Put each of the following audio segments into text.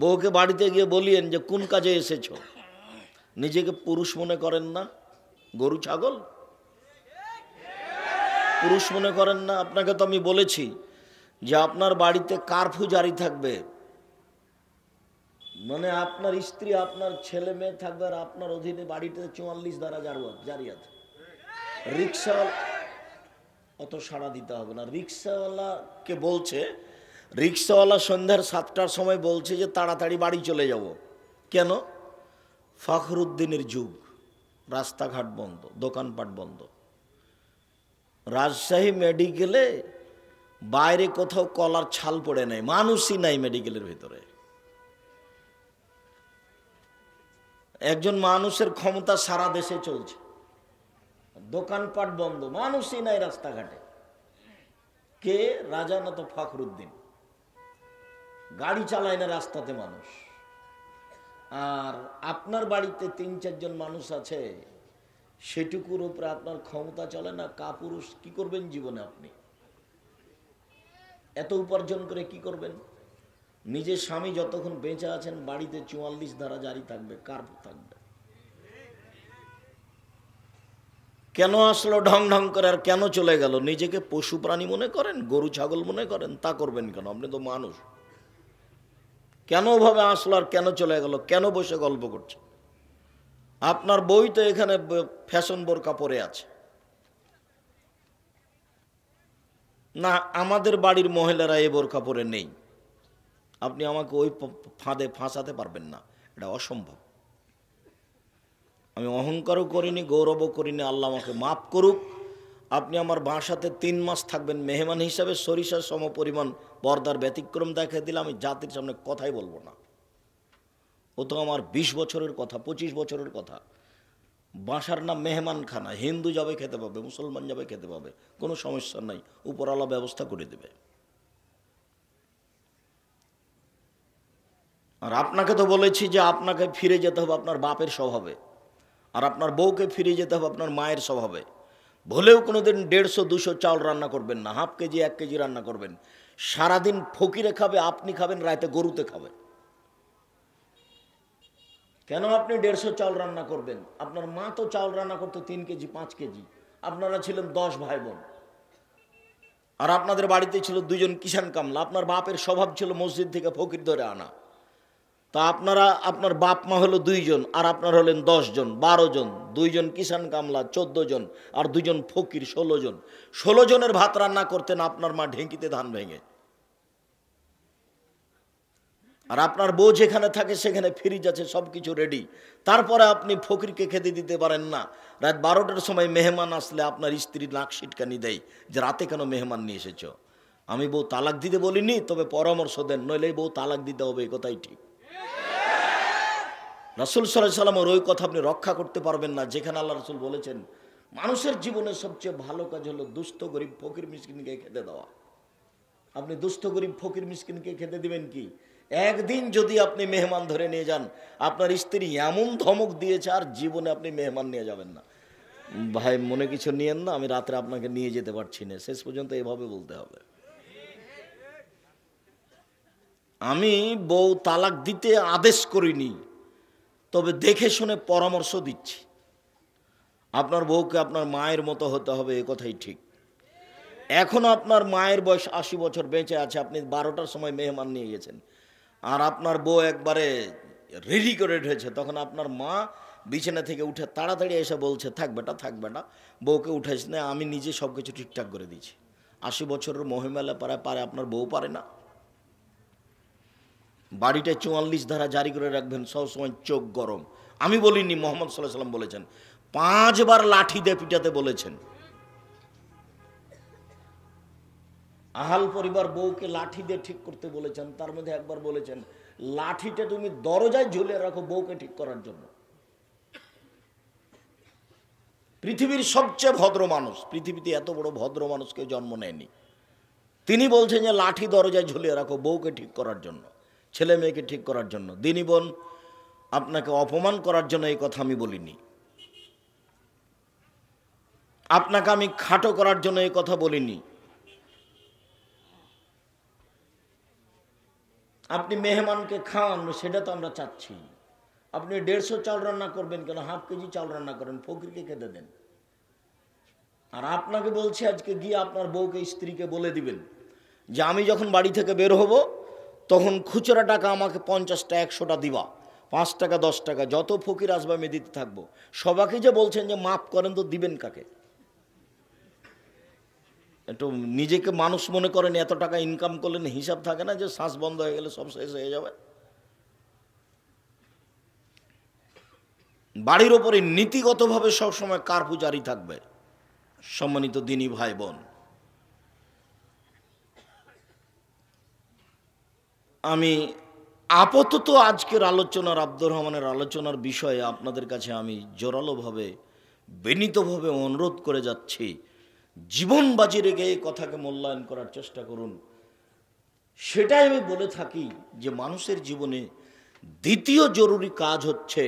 বউকে বাড়িতে গিয়ে বলিয়েন যে কোন কাজে এসেছো। নিজেকে পুরুষ মনে করেন না? গরু ছাগল পুরুষ মনে করেন না? আপনাকে তো আমি বলেছি যে আপনার বাড়িতে কারফিউ জারি থাকবে, মানে আপনার স্ত্রী আপনার ছেলে মেয়ে থাকবে আর আপনার অধীনে বাড়িতে 44 ধারা জারি আছে। রিক্সা অত সাড়া দিতে হবে না। রিক্সাওয়ালাকে বলছে, রিক্সাওয়ালা সন্ধ্যার 7টার সময় বলছে যে তাড়াতাড়ি বাড়ি চলে যাব। কেন? ফখরুদ্দিনের যুগ, রাস্তাঘাট বন্ধ, দোকানপাট বন্ধ। রাজশাহী মেডিকেলে বাইরে কোথাও কলার ছাল পড়ে নাই, মানুষই নাই মেডিকেলের ভিতরে। একজন মানুষের ক্ষমতা সারা দেশে চলছে, দোকানপাট বন্ধ, মানুষই নাই রাস্তাঘাটে। কে? রাজা না তো ফখরুদ্দিন। গাড়ি চালায় না রাস্তাতে মানুষ। আর আপনার বাড়িতে 3-4 জন মানুষ আছে, সেটুকুর উপরে আপনার ক্ষমতা চলে না। কাপুরুষ কি করবেন জীবনে? আপনি এত উপার্জন করে কি করবেন? নিজের স্বামী যতক্ষণ বেঁচে আছেন বাড়িতে 44 ধারা জারি থাকবে, কারফিউ থাকবে। কেন আসলো ঢং ঢং করে আর কেন চলে গেল? নিজেকে পশু প্রাণী মনে করেন, গরু ছাগল মনে করেন? তা করবেন কেন? আপনি তো মানুষ। কেন ওভাবে আসলো আর কেন চলে গেল? কেন বসে গল্প করছে? আপনার বই তো এখানে ফ্যাশন বোরকা পরে আছে না, আমাদের বাড়ির মহিলারা এই বোরকা পরে নেই। আপনি আমাকে ওই ফাঁদে ফাঁসাতে পারবেন না, এটা অসম্ভব। আমি অহংকারও করিনি, গৌরবও করিনি, আল্লাহ আমাকে মাফ করুক। আপনি আমার বাসাতে 3 মাস থাকবেন মেহমান হিসাবে, সরিষার সম পরিমাণ পর্দার ব্যতিক্রম দেখা দিলে আমি জাতির সামনে কথাই বলবো না। ও তো আমার 20 বছরের কথা, 25 বছরের কথা। বাসার নাম মেহমানখানা, হিন্দু যাবে খেতে পাবে, মুসলমান যাবে খেতে পাবে, কোনো সমস্যা নাই, উপরওয়ালা ব্যবস্থা করে দেবে। আর আপনাকে তো বলেছি যে আপনাকে ফিরে যেতে হবে আপনার বাপের স্বভাবে, আর আপনার বউকে ফিরে যেতে হবে আপনার মায়ের স্বভাবে। ভুলেও কোনোদিন 150-200 চাল রান্না করবেন না, হাফ কেজি 1 কেজি রান্না করবেন। সারাদিন ফকিরে খাবে, আপনি খাবেন, রাতে গরুতে খাবে। কেন আপনি 150 চাল রান্না করবেন? আপনার মা তো চাল রান্না করতো 3 কেজি 5 কেজি। আপনারা ছিলেন 10 ভাই বোন, আর আপনাদের বাড়িতে ছিল 2 জন কিষান কামলা। আপনার বাপের স্বভাব ছিল মসজিদ থেকে ফকির ধরে আনা। তা আপনার বাপ মা হলো 2 জন, আর আপনার হলেন 10 জন, 12 জন, 2 জন কিষান কামলা 14 জন, আর 2 জন ফকির 16 জন। 16 জনের ভাত রান্না করতেন আপনার মা ঢেঁকিতে ধান ভেঙে। আর আপনার বউ যেখানে থাকে সেখানে ফ্রিজ আছে, সব কিছু রেডি। তারপরে আপনি ফকিরকে খেতে দিতে পারেন না। রাত 12টার সময় মেহমান আসলে আপনার স্ত্রী নাক সিটকানি দেয় যে রাতে কেন মেহমান নিয়ে এসেছ। আমি বউ তালাক দিতে বলিনি, তবে পরামর্শ দেন, নইলে বউ তালাক দিতে হবে, এই কথাই ঠিক। রাসূল সাল্লাল্লাহু আলাইহি ওয়াসাল্লামের ওই কথা আপনি রক্ষা করতে পারবেন না, যেখানে আল্লাহ রাসূল বলেছেন মানুষের জীবনে সবচেয়ে ভালো কাজ হলো দুস্থ গরিব ফকির মিসকিনকে খেতে দেওয়া। আপনি দুস্থ গরিব ফকির মিসকিনকে খেতে দিবেন কি? একদিন যদি আপনি মেহমান ধরে নিয়ে যান, আপনার স্ত্রী এমন ধমক দিয়েছে আর জীবনে আপনি মেহমান নিয়ে যাবেন না। ভাই মনে কিছু নিয়েন না, আমি রাত্রে আপনাকে নিয়ে যেতে পারছি না, শেষ পর্যন্ত এভাবে বলতে হবে। আমি বউ তালাক দিতে আদেশ করিনি, তবে দেখে শুনে পরামর্শ দিচ্ছি। আপনার বউকে আপনার মায়ের মতো হতে হবে, এ কথাই ঠিক। এখনও আপনার মায়ের বয়স 80 বছর বেঁচে আছে, আপনি 12টার সময় মেহমান নিয়ে গেছেন, আর আপনার বউ একবারে রেডি করে উঠেছে, তখন আপনার মা বিছানা থেকে উঠে তাড়াতাড়ি এসে বলছে থাক বেটা, থাক বেটা, বউকে উঠাইস না, আমি নিজে সব কিছু ঠিকঠাক করে দিয়েছি। 80 বছরের মহিমেলা পারে, আপনার বউ পারে না? বাড়িটায় 44 ধারা জারি করে রাখবেন, সবসময় চোখ গরম। আমি বলিনি, মুহাম্মদ সাল্লাল্লাহু আলাইহি ওয়াসাল্লাম বলেছেন। 5 বার লাঠি দিয়ে পিটাতে বলেছেন। আহাল পরিবার বউকে লাঠি দিয়ে ঠিক করতে বলেছেন, তার মধ্যে একবার বলেছেন লাঠিটা তুমি দরজায় ঝুলিয়ে রাখো বউকে ঠিক করার জন্য। পৃথিবীর সবচেয়ে ভদ্র মানুষ, পৃথিবীতে এত বড় ভদ্র মানুষ কেউ জন্ম নেয়নি, তিনি বলছেন যে লাঠি দরজায় ঝুলিয়ে রাখো বউকে ঠিক করার জন্য, ছেলে মেয়েকে ঠিক করার জন্য। দিনী বোন, আপনাকে অপমান করার জন্য এই কথা আমি বলিনি, আপনাকে আমি খাটো করার জন্য এই কথা বলিনি। আপনি মেহমানকে খাওয়ান, সেটা তো আমরা চাচ্ছি। আপনি 150 চাল রান্না করবেন কেন, হাফ কেজি চাল রান্না করেন, ফকিরকে খেতে দেন। আর আপনাকে বলছি আজকে গিয়ে আপনার বউকে, স্ত্রীকে বলে দিবেন যে আমি যখন বাড়ি থেকে বের হব তখন খুচরা টাকা আমাকে 50টা 100টা দিবা, 5 টাকা 10 টাকা যত ফকির আসবে আমি দিতে থাকবো। সবাইকে যে বলছেন যে মাফ করেন, তো দিবেন কাকে? একটু নিজেকে মানুষ মনে করেন, এত টাকা ইনকাম করলেন, হিসাব থাকে না যে শ্বাস বন্ধ হয়ে গেলে সব শেষ হয়ে যাবে। বাড়ির ওপরে নীতিগতভাবে সবসময় কারপুজারি থাকবে। সম্মানিত দিনী ভাই বোন, আমি আপাতত আজকের আলোচনার, আব্দুর রহমানের আলোচনার বিষয়ে আপনাদের কাছে আমি জোরালোভাবে বিনীতভাবে অনুরোধ করে যাচ্ছি, জীবন বাজি রেখে এই কথাকে মূল্যায়ন করার চেষ্টা করুন। সেটাই আমি বলে থাকি যে মানুষের জীবনে দ্বিতীয় জরুরি কাজ হচ্ছে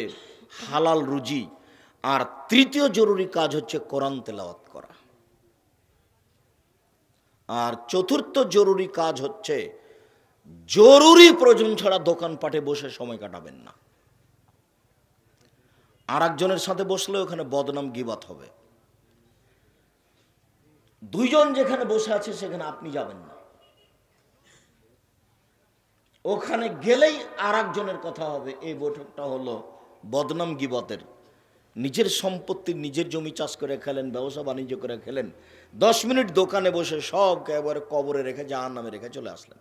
হালাল রুজি, আর তৃতীয় জরুরি কাজ হচ্ছে কোরআন তেলাওয়াত করা, আর চতুর্থ জরুরি কাজ হচ্ছে জরুরি প্রয়োজন ছাড়া দোকানপাটে বসে সময় কাটাবেন না। আর একজনের সাথে বসলে ওখানে বদনাম গীবাত হবে। দুইজন যেখানে বসে আছে সেখানে আপনি যাবেন না, ওখানে গেলেই আর একজনের কথা হবে। এই বৈঠকটা হলো বদনাম গীবতের। নিজের সম্পত্তি, নিজের জমি চাষ করে খেলেন, ব্যবসা বাণিজ্য করে খেলেন, 10 মিনিট দোকানে বসে সব একেবারে কবরে রেখে, জাহান্নামে রেখে চলে আসলেন।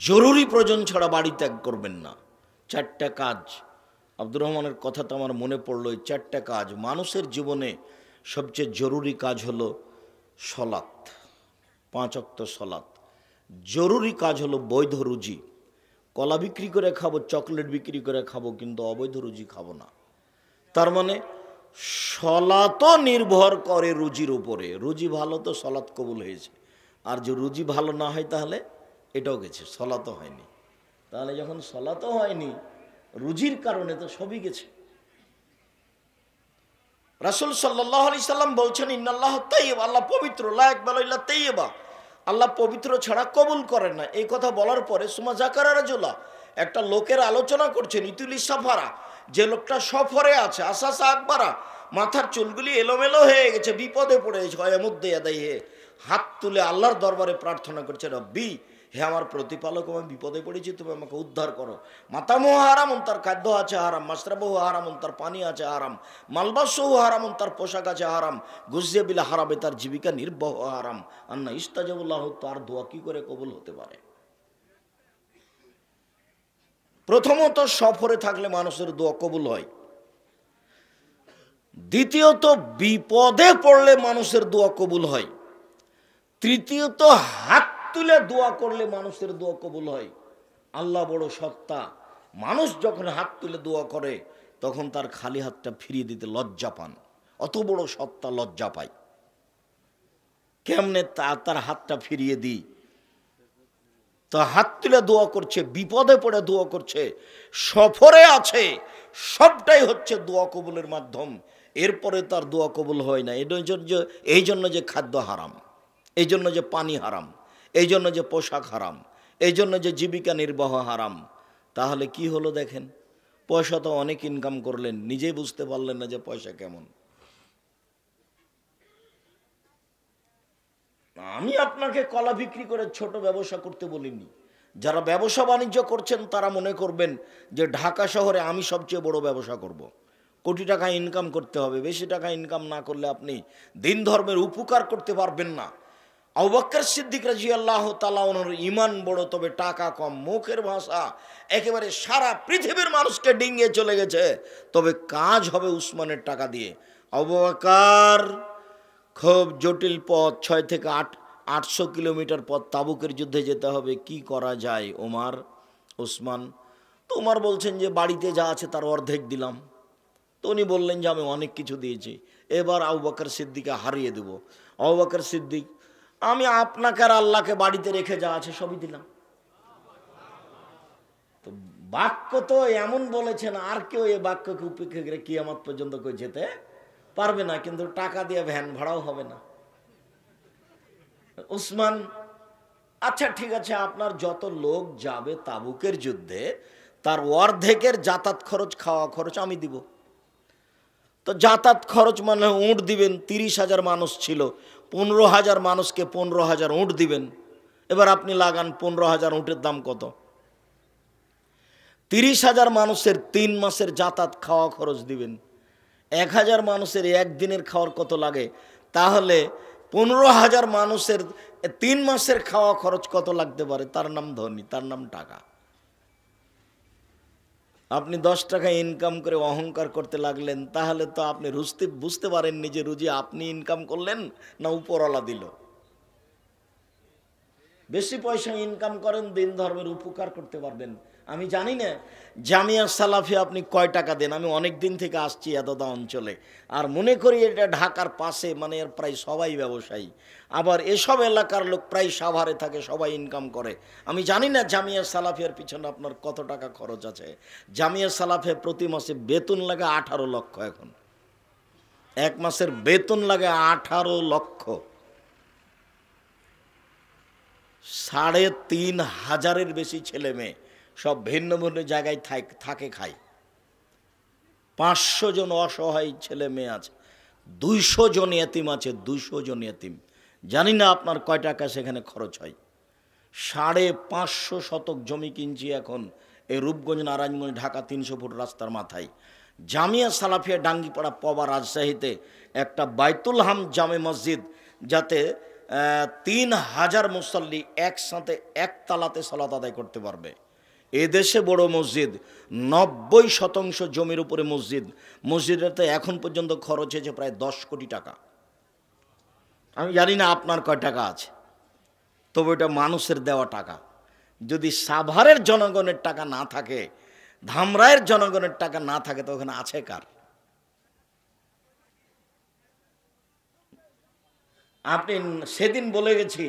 জরুরি প্রয়োজন ছাড়া বাড়ি ত্যাগ করবেন না। 4টা কাজ, আব্দুর রহমানের কথা তো আমার মনে পড়লো। এই 4টা কাজ মানুষের জীবনে সবচেয়ে জরুরি কাজ হলো সলাৎ, 5 ওয়াক্ত সলাৎ। জরুরি কাজ হলো বৈধ রুজি। কলা বিক্রি করে খাবো, চকলেট বিক্রি করে খাবো, কিন্তু অবৈধ রুজি খাবো না। তার মানে সলাতও নির্ভর করে রুজির উপরে। রুজি ভালো তো সলাৎ কবুল হয়েছে, আর যে রুজি ভালো না হয় তাহলে এটাও গেছে, সলাতও হয়নি। তাহলে যখন সলাতও হয়নি, রুজির কারণে তো সবই গেছে। রাসূল সাল্লাল্লাহু আলাইহি সাল্লাম বলছেন, ইন্নাল্লাহ তাইয়্যিব, আল্লাহ পবিত্র, লা ইয়াকবালু ইল্লা তাইয়্যিবা, আল্লাহ পবিত্র ছাড়া কবুল করেন না। এই কথা বলার পরে সুমা যাকারা রাজুলা, একটা লোকের আলোচনা করছেন, ইতুলি সাফারা, যে লোকটা সফরে আছে, আসাসা আকবারা, মাথার চুলগুলি এলোমেলো হয়ে গেছে, বিপদে পড়েছে, হয় মধ্যে আদায়ে হাত তুলে আল্লাহর দরবারে প্রার্থনা করছে, রব্বি, হে আমার প্রতিপালক, আমি বিপদে পড়েছি, তুমি আমাকে উদ্ধার করো। মাতামুহু হারামুন, তার খাদ্য আছে হারাম, মাশরাবুহু হারামুন, তার পানি আছে হারাম, মালবাসুহু হারামুন, তার পোশাক আছে হারাম, গুজিয়া বিল হারামে, তার জীবিকা নির্বাহ হারাম। আন্না ইস্তাজাবুল্লাহ, তার দোয়া কি করে কবুল হতে পারে? প্রথমত সফরে থাকলে মানুষের দোয়া কবুল হয়। দ্বিতীয়ত বিপদে পড়লে মানুষের দোয়া কবুল হয়। তৃতীয়ত হাত তুলে দোয়া করলে মানুষের দোয়া কবুল হয়। আল্লাহ বড় সত্তা, মানুষ যখন হাত তুলে দোয়া করে তখন তার খালি হাতটা ফিরিয়ে দিতে লজ্জা পান। অত বড় সত্তা লজ্জা পায়। কেমনে তার হাতটা ফিরিয়ে দিই? তো হাত তুলে দোয়া করছে, বিপদে পড়ে দোয়া করছে, সফরে আছে, সবটাই হচ্ছে দোয়া কবুলের মাধ্যম। এরপরে তার দোয়া কবুল হয় না। এই জন্য যে খাদ্য হারাম, এই জন্য যে পানি হারাম, এই জন্য যে পোশাক হারাম, এই জন্য যে জীবিকা নির্বাহ হারাম। তাহলে কি হলো দেখেন, পয়সা তো অনেক ইনকাম করলেন, নিজেই বুঝতে পারলেন না যে পয়সা কেমন। আমি আপনাকে কলা বিক্রি করে ছোট ব্যবসা করতে বলিনি। যারা ব্যবসা বাণিজ্য করছেন তারা মনে করবেন যে ঢাকা শহরে আমি সবচেয়ে বড় ব্যবসা করব। কোটি টাকা ইনকাম করতে হবে, বেশি টাকা ইনকাম না করলে আপনি দিন ধর্মের উপকার করতে পারবেন না। আবু বকর সিদ্দিক রাদিয়াল্লাহু তাআলা ওনার ঈমান বড়, তবে টাকা কম। মুখের ভাষা একেবারে সারা পৃথিবীর মানুষকে ডিঙিয়ে চলে গেছে, তবে কাজ হবে উসমানের টাকা দিয়ে। আবু বকর খুব জটিল পথ, 6 থেকে 800 কিলোমিটার পথ, তাবুকের যুদ্ধে যেতে হবে, কি করা যায়? ওমর, ওসমান। তো ওমর বলছেন যে বাড়িতে যা আছে তার অর্ধেক দিলাম। তো উনি বললেন যে আমি অনেক কিছু দিয়েছি, এবার আবু বকর সিদ্দিককে হারিয়ে দেব। আবু বকর সিদ্দিক, আমি আপনাকে আর আল্লাহকে বাড়িতে রেখে যা আছে সবই দিলাম। তো বাক্য তো এমন বলেছেন, আর কেউ এই বাক্যকে উপেক্ষা করে কিয়ামত পর্যন্ত কেউ যেতে পারবে না, কিন্তু টাকা দিয়ে ভ্যান ভাড়াও হবে না। উসমান আচ্ছা ঠিক আছে, আপনার যত লোক যাবে তাবুকের যুদ্ধে তার অর্ধেকের যাতায়াত খরচ খাওয়া খরচ আমি দিব। তো যাতায়াত খরচ মানে উঁট দিবেন, 30,000 মানুষ ছিল, 15,000 মানুষকে 15,000 উঁট দিবেন। এবার আপনি লাগান 15,000 উঁটের দাম কত? 30,000 মানুষের 3 মাসের যাতায়াত খাওয়া খরচ দিবেন। 1,000 মানুষের একদিনের খাওয়ার কত লাগে? তাহলে 15,000 মানুষের 3 মাসের খাওয়া খরচ কত লাগতে পারে? তার নাম ধনী, তার নাম টাকা। আপনি 10 টাকা ইনকাম করে অহংকার করতে লাগলেন, তাহলে তো আপনি বুঝতে পারেননি যে রুজি আপনি ইনকাম করলেন না উপরওয়ালা দিল। বেশি পয়সা ইনকাম করেন, দিন ধর্মের উপকার করতে পারবেন। আমি জানি না জামিয়া সালাফি আপনি কয় টাকা দেন। আমি অনেক দিন থেকে আসছি এতদা অঞ্চলে, আর মনে করি এটা ঢাকার পাশে, মানে এর প্রায় সবাই ব্যবসায়ী। আবার এসব এলাকার লোক প্রায় সাভারে থাকে, সবাই ইনকাম করে। আমি জানি না জামিয়া সালাফিয়ার পিছনে আপনার কত টাকা খরচ আছে। জামিয়া সালাফিয়া প্রতি মাসে বেতন লাগে 18 লক্ষ। এখন এক মাসের বেতন লাগে 18 লক্ষ। 3,500-এর বেশি ছেলে মেয়ে, সব ভিন্ন ভিন্ন জায়গায় থাকে খায়। 500 জন অসহায় ছেলে মেয়ে আছে, 200 জন এতিম আছে, 200 জন এতিম। জানি না আপনার কয় টাকা সেখানে খরচ হয়। 550 শতক জমি কিনছি এখন এই রূপগঞ্জ, নারায়ণগঞ্জ, ঢাকা 300 ফুট রাস্তার মাথায়। জামিয়া সালাফিয়া ডাঙ্গিপাড়া পবা রাজশাহীতে একটা বাইতুল হাম জামে মসজিদ, যাতে 3,000 মুসল্লি একসাথে একতালাতে সালাত আদায় করতে পারবে। এদেশে বড় মসজিদ, 90% জমির উপরে মসজিদ। মসজিদেতে এখন পর্যন্ত খরচ হয়েছে প্রায় 10 কোটি টাকা। আমি জানি না আপনার কয় টাকা আছে, তবে এটা মানুষের দেওয়া টাকা। যদি সাভারের জনগণের টাকা না থাকে, ধামরাইয়ের জনগণের টাকা না থাকে, তো ওখানে আছে কার? আপনি সেদিন বলে গেছি,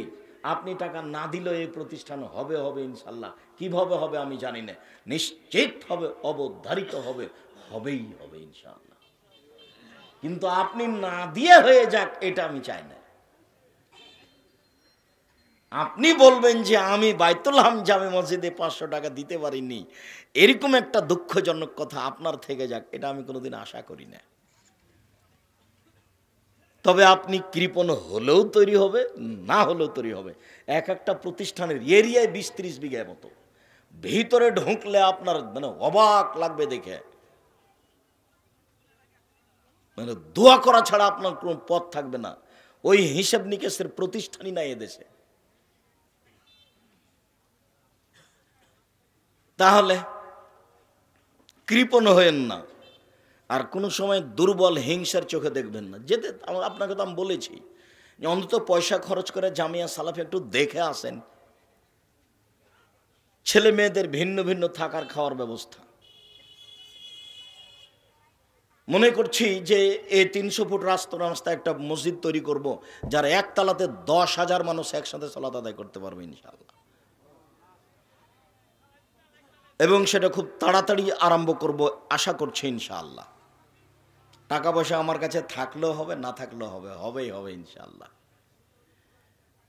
আপনি টাকা না দিলেও এই প্রতিষ্ঠান হবে ইনশাল্লাহ। কিভাবে হবে আমি জানি না, নিশ্চিত হবে, অবধারিত হবে, হবেই হবে ইনশাল্লাহ। কিন্তু আপনি না দিয়ে হয়ে যাক, এটা আমি চাই না। আপনি বলবেন যে আমি বাইতুল হাম জামে মসজিদে 500 টাকা দিতে পারিনি, এরকম একটা দুঃখজনক কথা আপনার থেকে যাক, এটা আমি কোনোদিন আশা করি না। তবে আপনি কৃপণ হলেও তৈরি হবে, না হলেও তৈরি হবে। এক একটা প্রতিষ্ঠানের এরিয়ায় 20-30 বিঘা মতো, ভিতরে ঢুকলে আপনার মানে অবাক লাগবে দেখে। মানে দোয়া করা ছাড়া আপনার কোনো পথ থাকবে না। ওই হিসাব নিকেশের প্রতিষ্ঠানই নাই এদেশে। তাহলে কৃপণ হয়েন না, আর কোনো সময় দুর্বল হিংসার চোখে দেখবেন না। যেতে আপনাকে তো আমি বলেছি যে অন্তত পয়সা খরচ করে জামিয়া সালাফি একটু দেখে আসেন। ছেলে মেয়েদের ভিন্ন ভিন্ন থাকার খাওয়ার ব্যবস্থা। মনে করছি যে এই 300 ফুট রাস্তায় একটা মসজিদ তৈরি করব, যার একতলাতে 10,000 মানুষ একসাথে সালাত আদায় করতে পারবে ইনশাআল্লাহ। এবং সেটা খুব তাড়াতাড়ি আরম্ভ করব আশা করছি ইনশাআল্লাহ। টাকা পয়সা আমার কাছে থাকলেও হবে, না থাকলেও হবে, হবেই হবে ইনশাআল্লাহ।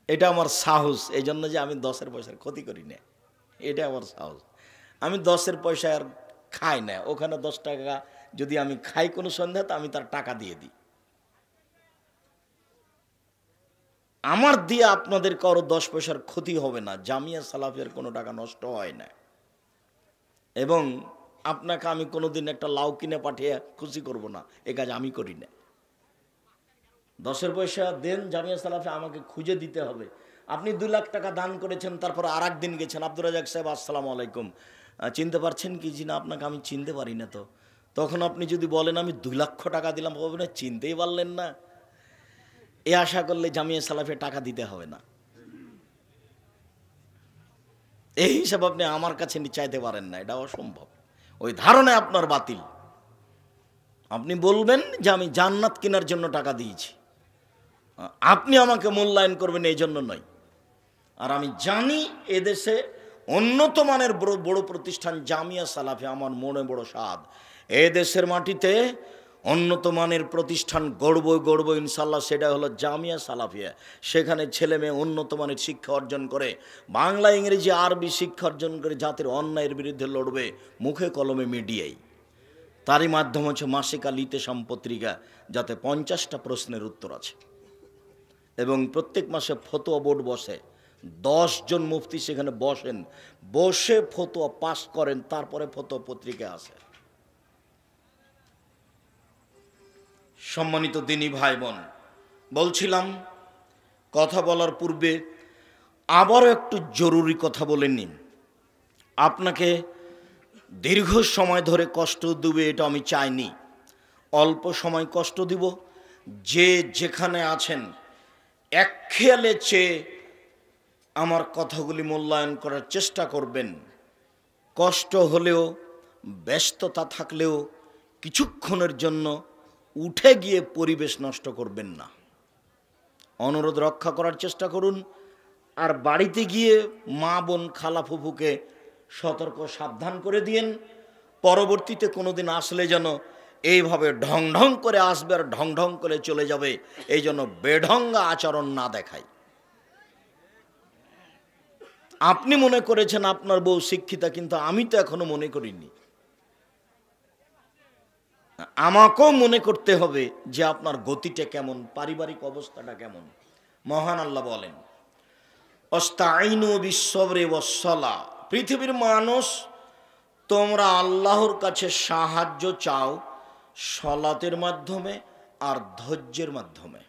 এটা আমার সাহস, এই জন্য যে আমি 10 পয়সার ক্ষতি করি না, এটা আমার সাহস। আমি 10 পয়সা আর খাই না। ওখানে 10 টাকা যদি আমি খাই কোনো সন্ধ্যা, তো আমি তার টাকা দিয়ে দিই। আমার দিয়ে আপনাদের কারো 10 পয়সার ক্ষতি হবে না। জামিয়া সালাফিয়ার কোনো টাকা নষ্ট হয় না। এবং আপনাকে আমি কোনোদিন একটা লাউ কিনে পাঠিয়ে খুশি করব না, এ কাজ আমি করি না। 10 পয়সা দেন জামিয়া সালাফি, আমাকে খুঁজে দিতে হবে। আপনি 2 লাখ টাকা দান করেছেন, তারপর আর একদিন গেছেন, আব্দুর রাজাক সাহেব আসসালামু আলাইকুম, চিনতে পারছেন কি? জি না, আপনাকে আমি চিনতে পারি না। তো তখন আপনি যদি বলেন আমি 2 লক্ষ টাকা দিলাম, বলবেন না চিনতেই পারলেন না। এ আশা করলে জামিয়া সালাফি টাকা দিতে হবে না। এই হিসাব আপনি আমার কাছে চাইতে পারেন না, এটা অসম্ভব। ওই ধারণায় আপনার বাতিল। আপনি বলবেন যে আমি জান্নাত কেনার জন্য টাকা দিয়েছি, আপনি আমাকে মূল্যায়ন করবেন এই জন্য নয়। আর আমি জানি এদেশে উন্নত মানের বড় বড় প্রতিষ্ঠান জামিয়া সালাফি, আমার মনে বড় স্বাদ। এদেশের মাটিতে উন্নত মানের প্রতিষ্ঠান গড়ব ইনশাল্লাহ, সেটা হলো জামিয়া সালাফিয়া। সেখানে ছেলে মেয়ে উন্নত মানের শিক্ষা অর্জন করে, বাংলা ইংরেজি আরবি শিক্ষা অর্জন করে জাতির অন্যায়ের বিরুদ্ধে লড়বে মুখে কলমে মিডিয়ায়। তারই মাধ্যম হচ্ছে মাসিক আল ইতেশাম পত্রিকা, যাতে 50টা প্রশ্নের উত্তর আছে, এবং প্রত্যেক মাসে ফতোয়া বোর্ড বসে। 10 জন মুফতি সেখানে বসেন, বসে ফতোয়া পাস করেন, তারপরে ফতোয়া পত্রিকা আসে। সম্মানিত দিনী ভাই বোন, বলছিলাম কথা বলার পূর্বে আবারও একটু জরুরি কথা বলে নিন। আপনাকে দীর্ঘ সময় ধরে কষ্ট দেবে এটা আমি চাইনি, অল্প সময় কষ্ট দিব। যে যেখানে আছেন এক খেয়ালে চেয়ে আমার কথাগুলি মূল্যায়ন করার চেষ্টা করবেন। কষ্ট হলেও, ব্যস্ততা থাকলেও কিছুক্ষণের জন্য উঠে গিয়ে পরিবেশ নষ্ট করবেন না, অনুরোধ রক্ষা করার চেষ্টা করুন। আর বাড়িতে গিয়ে মা বোন খালা ফুফুকে সতর্ক সাবধান করে দিয়েন, পরবর্তীতে কোনোদিন আসলে যেন এইভাবে ঢং ঢং করে আসবে আর ঢং ঢং করে চলে যাবে, এই জন্য বেঢঙ্গা আচরণ না দেখায়। আপনি মনে করেছেন আপনার বউ শিক্ষিতা, কিন্তু আমি তো এখনো মনে করিনি। আমাকেও মনে করতে হবে যে আপনার গতিটা কেমন, পারিবারিক অবস্থাটা কেমন। মহান আল্লাহ বলেন, অস্তাইনু বিসসবরি ওয়াসসালাহ, পৃথিবীর মানুষ তোমরা আল্লাহর কাছে সাহায্য চাও সালাতের মাধ্যমে আর ধৈর্যের মাধ্যমে।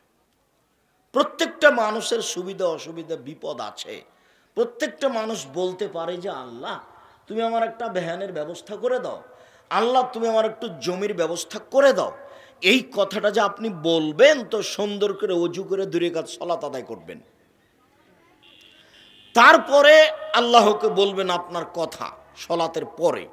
প্রত্যেকটা মানুষের সুবিধা অসুবিধা বিপদ আছে। প্রত্যেকটা মানুষ বলতে পারে যে আল্লাহ তুমি আমার একটা ভ্যানের ব্যবস্থা করে দাও, আল্লাহ তুমি আমার একটু জমির ব্যবস্থা করে দাও। এই কথাটা যে আপনি বলবেন তো সুন্দর করে ওযু করে 2 রাকাত সালাত আদায় করবেন, তারপরে আল্লাহকে বলবেন আপনার কথা সালাতের পরে।